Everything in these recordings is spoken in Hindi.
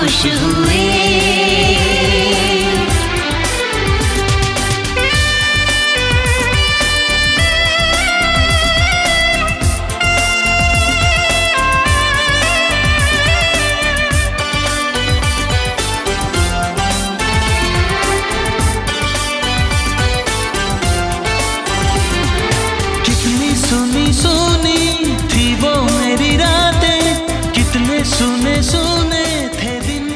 खुश हुए। सुनी सुनी थी वो मेरी रातें, कितने सुने सुने थे दिन।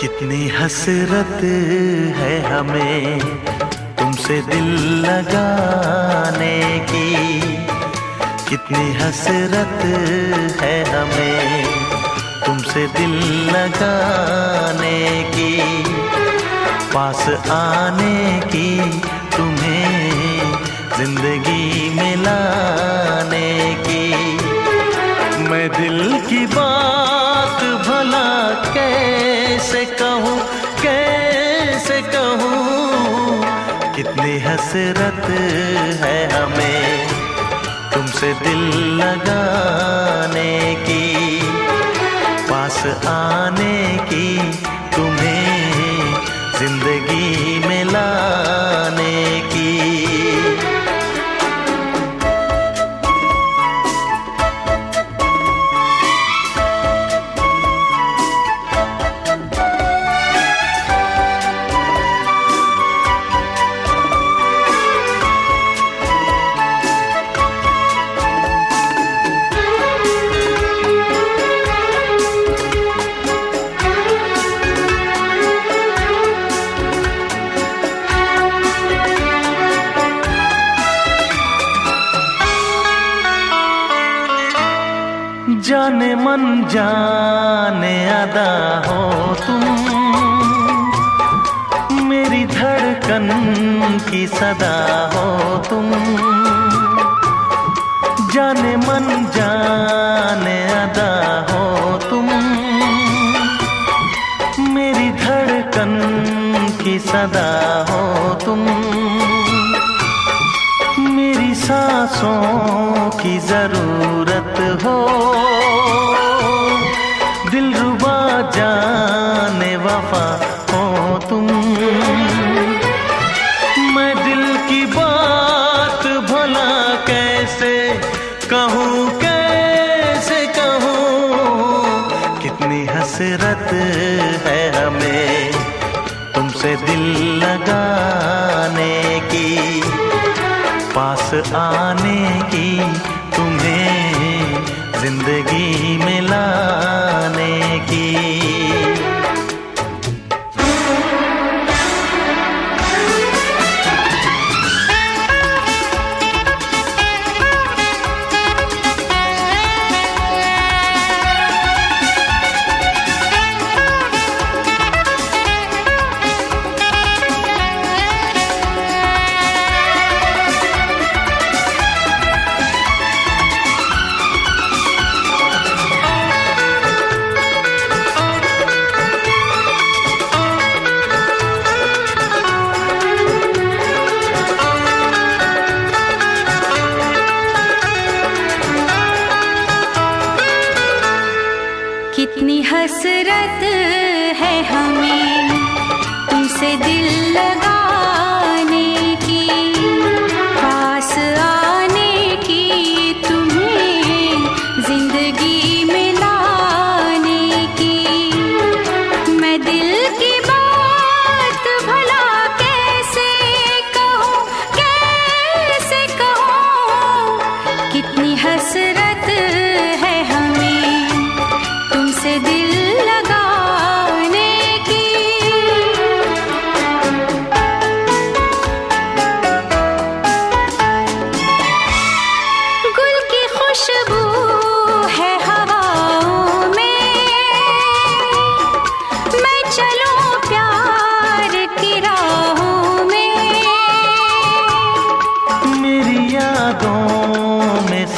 कितनी हसरत है हमें तुमसे दिल लगाने की, कितनी हसरत है हमें तुमसे दिल लगाने की, पास आने की तुम्हें जिंदगी में लाने की। मैं दिल की बात भला कैसे कहूँ, कैसे कहूँ, कितनी हसरत है हमें तुमसे दिल लगाने की, पास आने की तुम्हें जिंदगी में लाने की। जाने मन जाने अदा हो तुम, मेरी धड़कन की सदा हो तुम। जाने मन जाने अदा हो तुम, मेरी धड़कन की सदा हो तुम। मेरी सांसों की जरूरत हो, दिलरुबा जाने वफा हो तुम। मैं दिल की बात भला कैसे कहूँ, कैसे कहूँ, कितनी हसरत है हमें तुमसे दिल लगाने की, पास आने की तुम्हें जिंदगी में लाने की। कितनी हसरत है हमें तुमसे दिल लगाने की, पास आने की तुम्हें जिंदगी में लाने की। मैं दिल की बात भला कैसे कहूँ, कैसे कहूँ, कितनी हसरत है हमें तुमसे दिल लगाने की।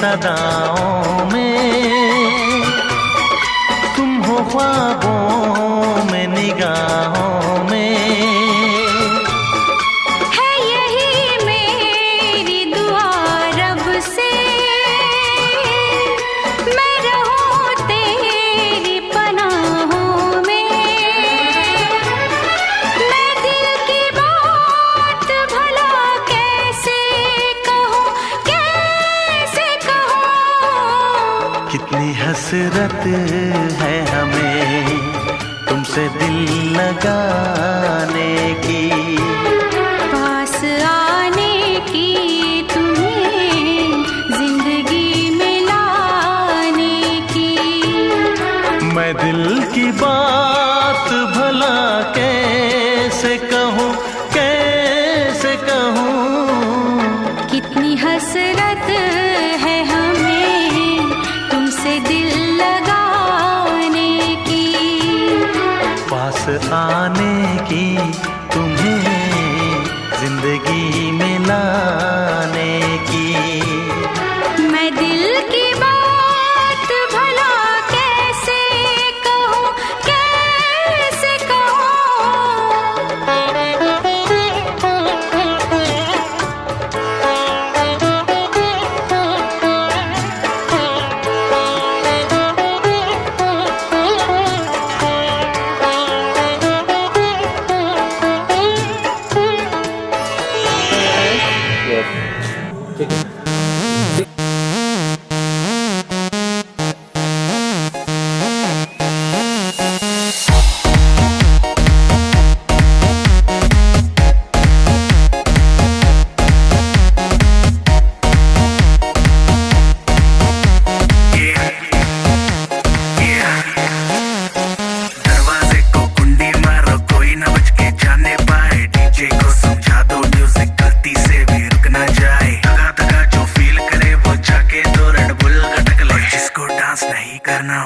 सदाओं में, तुम हो ख्वाबों में निगाहों में। है यही मेरी दुआ रब से, मैं रहूं तेरी पनाहों में। मैं दिल की बात भला कैसे कहूँ, कैसे कहूँ। कितनी हसरत है हमें तुमसे दिल लगाने की, पास आने की, तुम्हें जिंदगी में लाने की। मैं दिल की बात भला कैसे कहूँ, कैसे कहूँ। कितनी हसरत है हमें तुमसे दिल लगाने की, पास आने की, तुम्हें जिंदगी में लाने की। मैं दिल की बात भला कैसे कहूँ, कैसे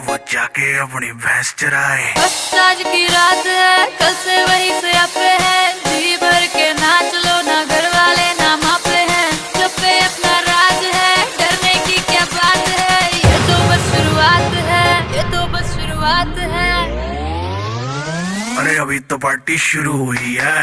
वो जाके अपनी भैंस चराए। बस आज की रात है, कल से वही से आपे है। जी भर के नाच लो, ना घर वाले ना मापे हैं। जब पे अपना राज है, डरने की क्या बात है। ये तो बस शुरुआत है, ये तो बस शुरुआत है। अरे अभी तो पार्टी शुरू हुई है।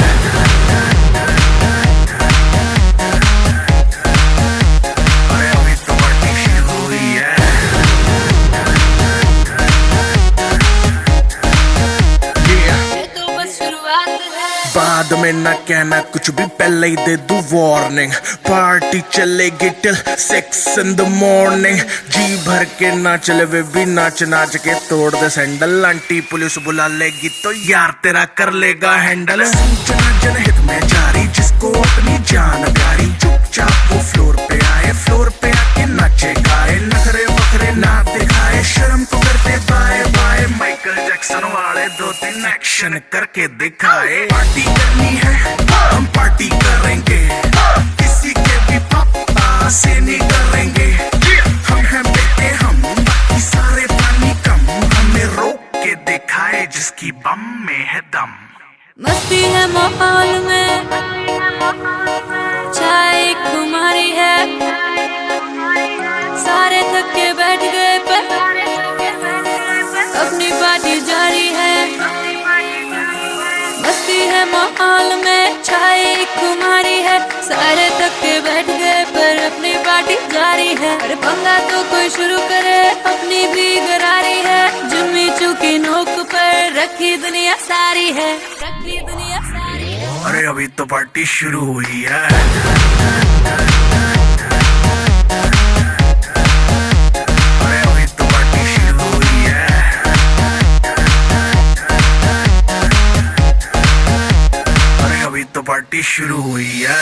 बाद में ना कहना कुछ भी, पहले ही दे दूं वार्निंग। पार्टी चलेगी टिल 6 in the morning। जी भर के ना चले वे भी नाच नाच के तोड़ दे सैंडल। आंटी पुलिस बुला लेगी तो यार तेरा कर लेगा हैंडल। सूचना जनहित में जारी, जिसको अपनी जान प्यारी। चुपचाप वो फ्लोर पे आए, फ्लोर पे आके नाचे गाए। नखरे वखरे ना दिखाए, शर्म को करते बाय बाय। माइकल जैक्सन वाले 2-3 एक्शन करके दिखाए। पार्टी करनी है, हम पार्टी करेंगे। किसी के भी पापा से नहीं करेंगे। हम हैं बेटे हम, बाकी सारे पानी कम। हमें रोक के दिखाए जिसकी बम में है दम। मस्ती है माहौल में, चाय खुमारी है। सारे थक के बैठ गए पर अपनी पार्टी जारी है। मस्ती है माहौल में, चाय खुमारी है। सारे थक के बैठ गए पर अपनी पार्टी जारी है। अरे पंगा तो कोई शुरू करे, अपनी भी गरारी है। जुम्मी चुकी नोक पर रखी दुनिया सारी है, रखी दुनिया सारी है। अरे अभी तो पार्टी शुरू हुई है। अरे अभी तो पार्टी शुरू हुई है। अरे अभी तो पार्टी शुरू हुई है।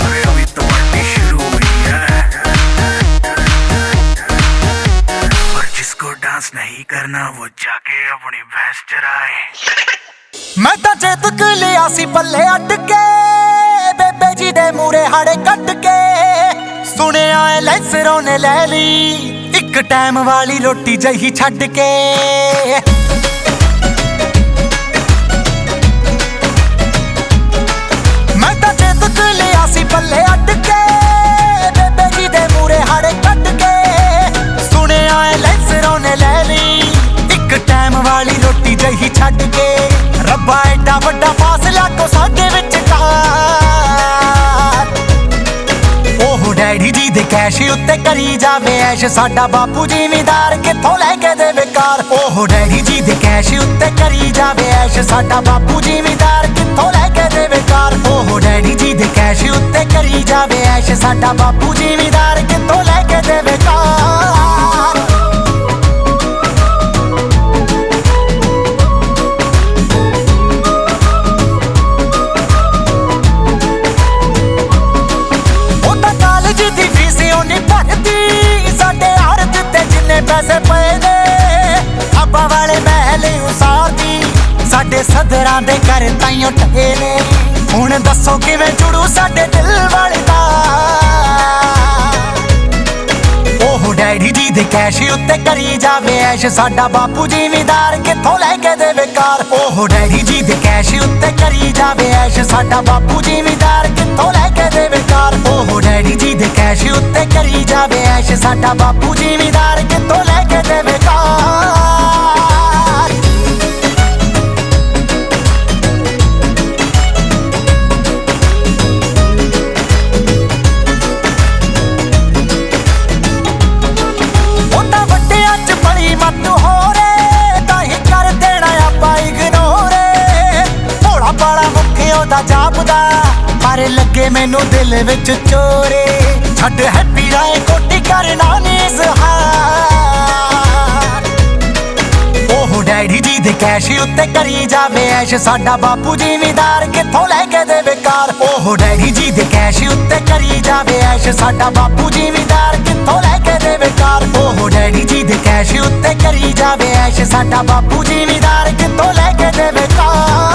अरे अभी तो पार्टी शुरू हुई है। और जिसको डांस नहीं करना वो जाके अपनी भैंस चराए। मैं तो चेतक लिया सी पल्ले अट के, बेबे जी दे मूरे हाड़े कट के। सुने आए लेसरों ने ले ली एक टाइम वाली रोटी जही छड़ के। मैं तो चेतक ਕੈਸ਼ ਉੱਤੇ ਕਰੀ ਜਾਵੇ ਐਸ਼ ਸਾਡਾ ਬਾਪੂ ਜ਼ਿਮੀਦਾਰ ਕਿੱਥੋਂ ਲੈ ਕੇ ਦੇਵੇ ਕਾਰ ਉਹ ਡੈਡੀ ਜੀ ਦੇ ਕੈਸ਼ ਉੱਤੇ ਕਰੀ ਜਾਵੇ ਐਸ਼ ਸਾਡਾ ਬਾਪੂ ਜ਼ਿਮੀਦਾਰ ਕਿੱਥੋਂ ਲੈ ਕੇ ਦੇਵੇ ਕਾਰ ਉਹ ਡੈਡੀ ਜੀ ਦੇ ਕੈਸ਼ ਉੱਤੇ ਕਰੀ ਜਾਵੇ ਐਸ਼ ਸਾਡਾ ਬਾਪੂ ਜ਼ਿਮੀਦਾਰ ਕਿੱਥੋਂ ਲੈ ਕੇ ਦੇਵੇ ਕਾਰ ਪੈਸੇ ਪਏ ਨੇ ਖਾਬਾਂ ਵਾਲੇ ਮਹਿਲ ਉਸਾਰਦੀ ਸਾਡੇ ਸਦਰਾਂ ਦੇ ਘਰ ਤਾਈਓ ਟਕੇ ਨੇ ਹੁਣ ਦੱਸੋ ਕਿਵੇਂ ਜੁੜੂ ਸਾਡੇ ਦਿਲ ਵਾਲੇ ਦਾ ਉਹ ਡੈਡੀ ਜੀ ਦੇ ਕੈਸ਼ ਉੱਤੇ ਕਰੀ ਜਾਵੇ ਐਸ਼ ਸਾਡਾ ਬਾਪੂ ਜ਼ਿਮੀਦਾਰ ਕਿੱਥੋਂ ਲੈ ਕੇ ਦੇਵੇ ਕਾਰ ਉਹ ਡੈਡੀ ਜੀ ਦੇ ਕੈਸ਼ ਉੱਤੇ ਕਰੀ ਜਾਵੇ ਐਸ਼ ਸਾਡਾ ਬਾਪੂ ਜ਼ਿਮੀਦਾਰ ਕਿੱਥੋਂ ਲੈ ਕੇ ਦੇਵੇ ਕਾਰ ਉਹ ਡੈਡੀ ਜੀ ਦੇ ਕੈਸ਼ ਉੱਤੇ ਕਰੀ ਜਾਵੇ ਐਸ਼ ਸਾਡਾ ਬਾਪੂ ਜ਼ਿਮੀਦਾਰ ਕਿੱਥੋਂ ਲੈ ਕੇ ਦੇਵੇ ਕਾਰ ਦਾ ਜਾਪਦਾ ਪਰ ਲੱਗੇ ਮੈਨੂੰ ਦਿਲ ਵਿੱਚ ਚੋਰੇ ਛੱਡ ਹੈਪੀ ਰਾਏ ਕੋਟੀ ਕਰਨਾ ਨੀ ਜ਼ਹਾਰ ਉਹ ਡੈਡੀ ਜੀ ਦੇ ਕੈਸ਼ ਉੱਤੇ ਕਰੀ ਜਾਵੇ ਐਸ਼ ਸਾਡਾ ਬਾਪੂ ਜ਼ਿਮੀਦਾਰ ਕਿੱਥੋਂ ਲੈ ਕੇ ਦੇਵੇ ਕਾਰ ਉਹ ਡੈਡੀ ਜੀ ਦੇ ਕੈਸ਼ ਉੱਤੇ ਕਰੀ ਜਾਵੇ ਐਸ਼ ਸਾਡਾ ਬਾਪੂ ਜ਼ਿਮੀਦਾਰ ਕਿੱਥੋਂ ਲੈ ਕੇ ਦੇਵੇ ਕਾਰ ਉਹ ਡੈਡੀ ਜੀ ਦੇ ਕੈਸ਼ ਉੱਤੇ ਕਰੀ ਜਾਵੇ ਐਸ਼ ਸਾਡਾ ਬਾਪੂ ਜ਼ਿਮੀਦਾਰ ਕਿੱਥੋਂ ਲੈ ਕੇ ਦੇਵੇ ਕਾਰ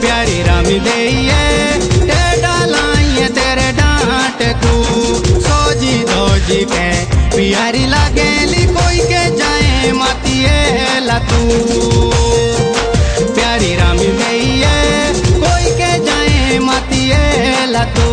प्यारी रामी दे डालाइए तेरे डांट को सोजी दोजी के प्यारी लागेली कोई के जाए मातिए लतू प्यारी रामी दे कोई के जाए मातिए लतू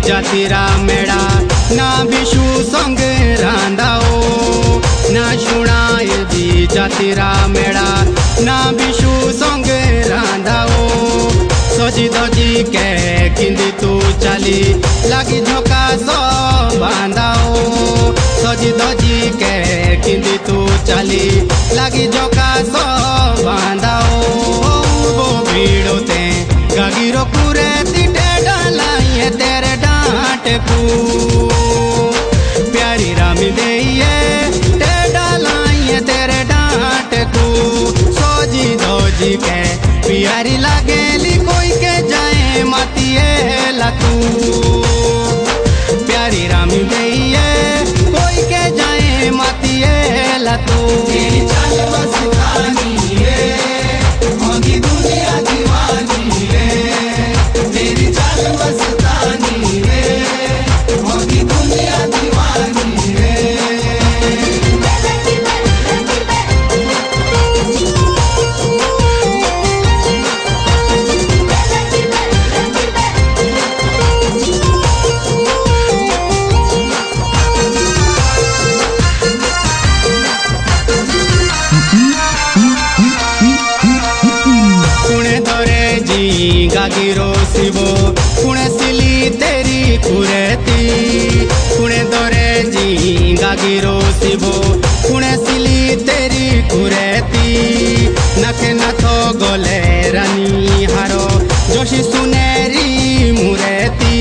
जातिरा मेड़ा ना विशु संग रांधाओ ना शुणाए दी जातिरा मेड़ा ना विशु संग रांधाओ सजी दजी के किंदी तू चली लगी झोंका सो बांधाओ सजी दजी के किंदी तू चली लगी झोंका सो बांधाओ वो भीड़ो ते गगिरो पूरे तिटे डालाइए तेरे को प्यारी रामी दे डालाइए तेरे डांट को सोजी दोजी के प्यारी लागेली कोई के जाए मातिए लतू प्यारी रामी दे कोई के जाए मातिए लतू तेरी चाल मस्तानी रे होगी दुनिया दीवानी रे तेरी चाल मस्तानी रे होगी दुनिया दीवानी रे गागिरो शिवो पुणे सिली तेरी कुरेती पुणे दरे जी गागिरो शिवो पुणे सिली तेरी कुरेती नखे नथो गोले रानी हारो जोशी सुनेरी मुरेती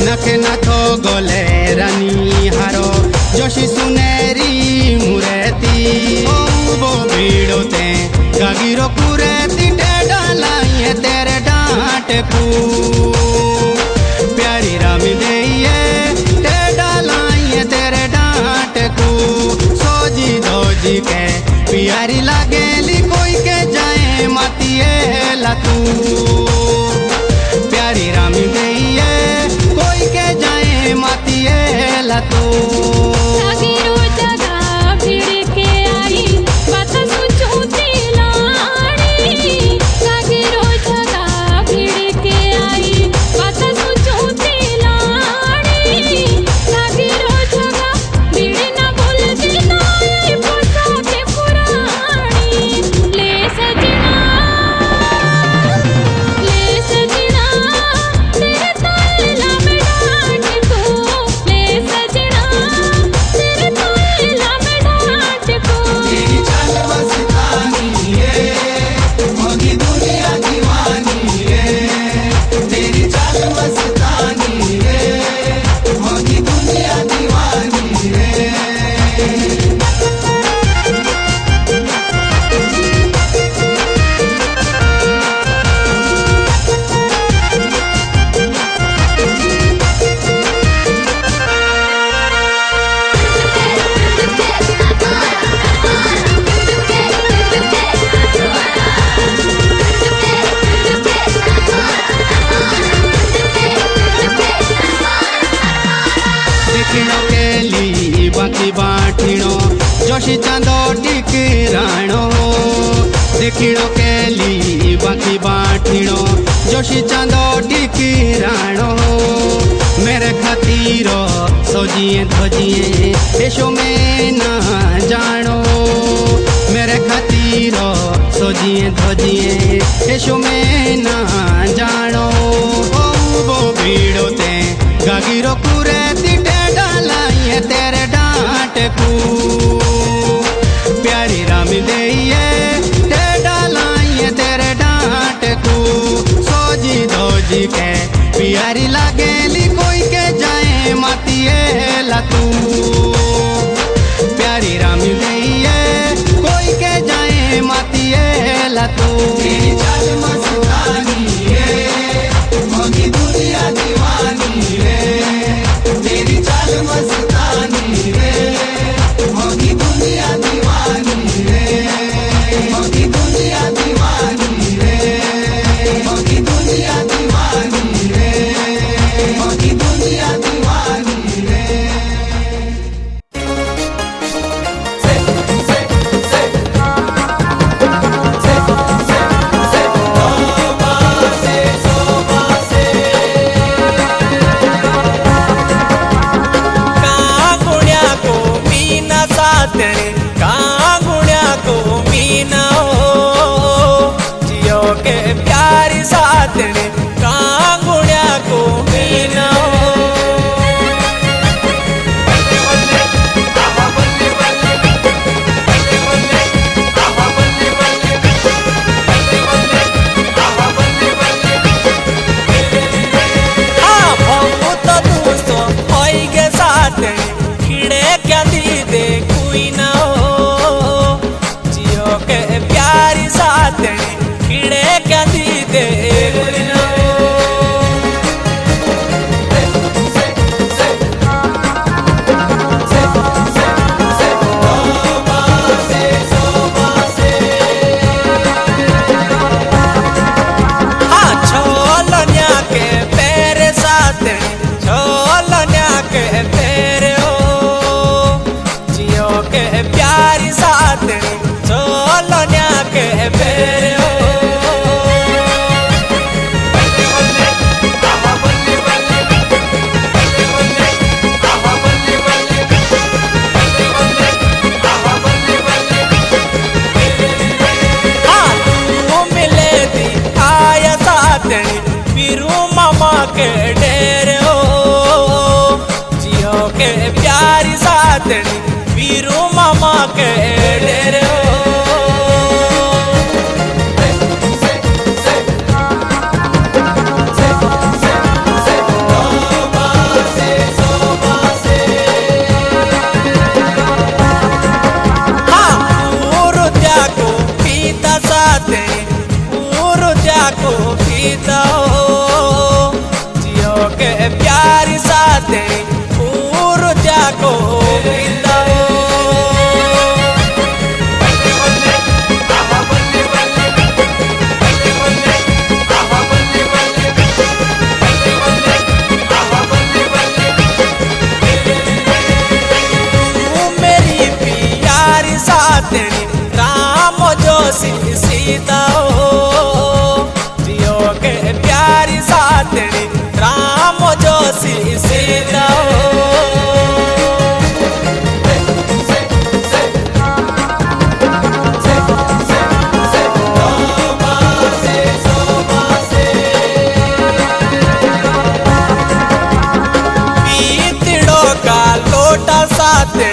नखे नथो गोले रानी हारो जोशी सुनेरी मुरेती ओ वो भीड़ोते गागिरो कुरेती डालाइए तेरे डांट को प्यारी रामी दे डालाइए तेरे डांट को सोजी दोजी के प्यारी लागेली कोई के जाए मातिए लतू प्यारी रामी दे कोई के जाए मातिए लतू देखिड़ो केली बाकी बाठिड़ो जोशी चांदो टिकी राणो मेरे खातीरो सोजिए धोजिए देशो में ना जानो मेरे खातीरो सोजिए धोजिए देशो में ना जानो ओ वो भीड़ो ते गागिरो कुरे तिटे डालाइए तेरे डांट को प्यारी राम देइए ते डालाइए तेरे डांट को सोजी धोजी के प्यारी लागेली कोई के जाए मातिए लतू प्यारी राम देइए कोई के जाए मातिए लतू तेरी चाल मस्तानी है मोगी दुनिया दीवानी है तेरी चाल मस्तानी है मोगी दुनिया दीवानी है मोगी दुनिया दीवानी है मोगी दुनिया दीवानी है मोगी दुनिया दीवानी है वीरू मामा के डेरे प्यारी साथे पूर जाको मेरी प्यारी साथे राम जोशी सीता हो जियो के प्यारी साथे राम जोशी सीता पीतड़ो का लोटा साथे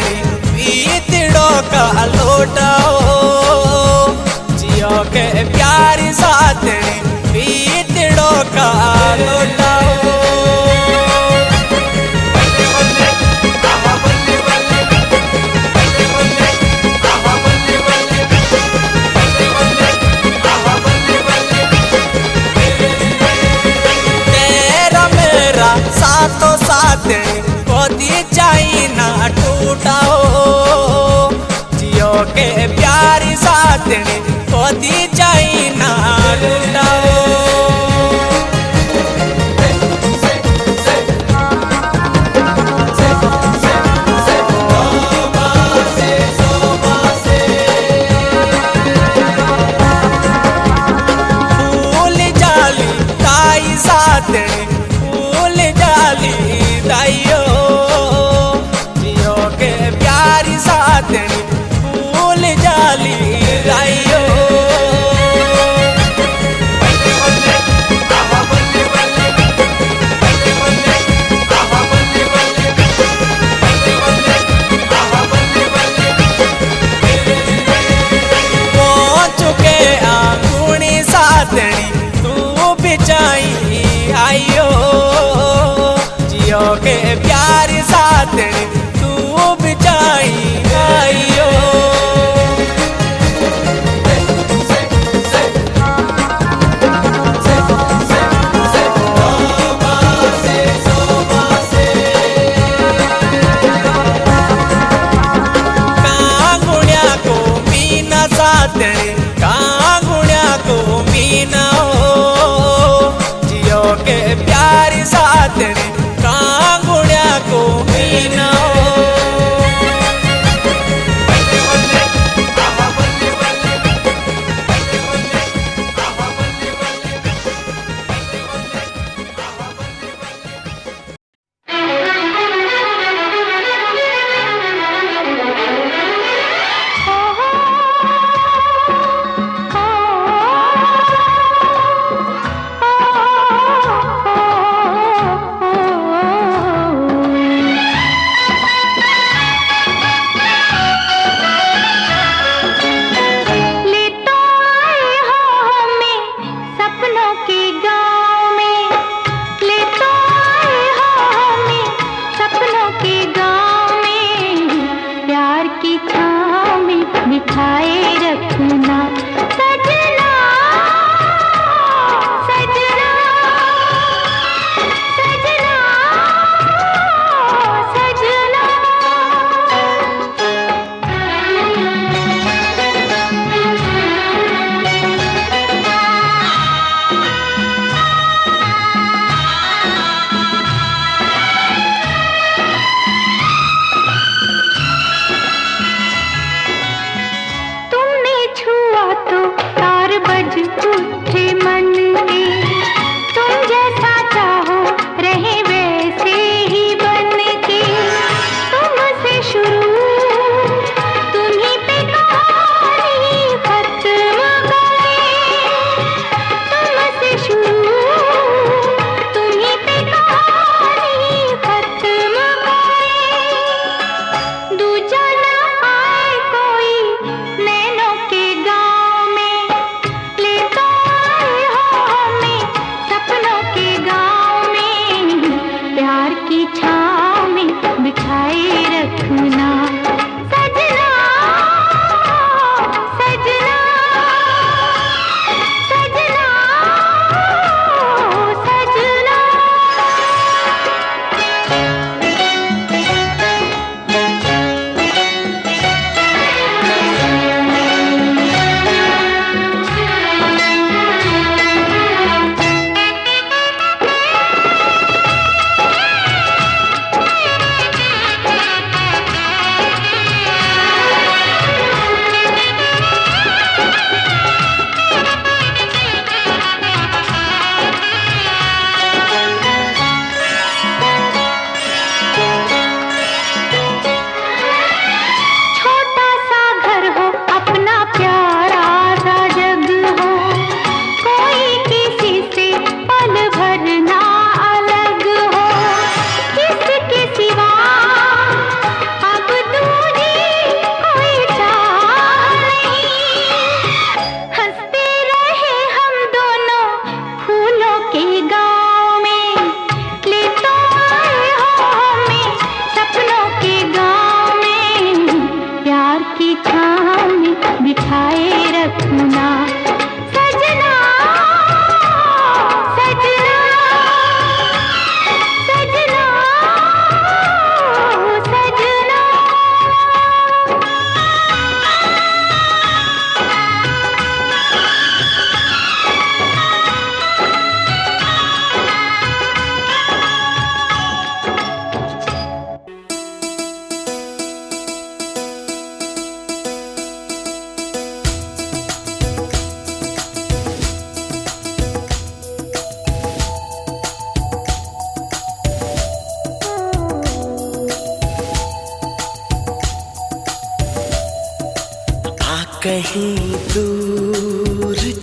पीतड़ो का लोटा हो जियो के प्यारी साथे पीतड़ो का लोटा सातो साथे कोदी चाइना टूटा हो जियो के प्यारी साथे कोदी चाइना टूटा हो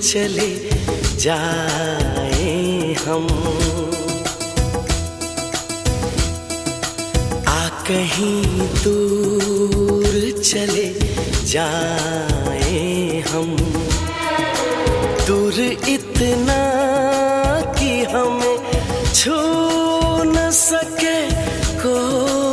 चले जाए हम, कहीं दूर चले जाए हम, दूर इतना कि हमें छू न सके कोई।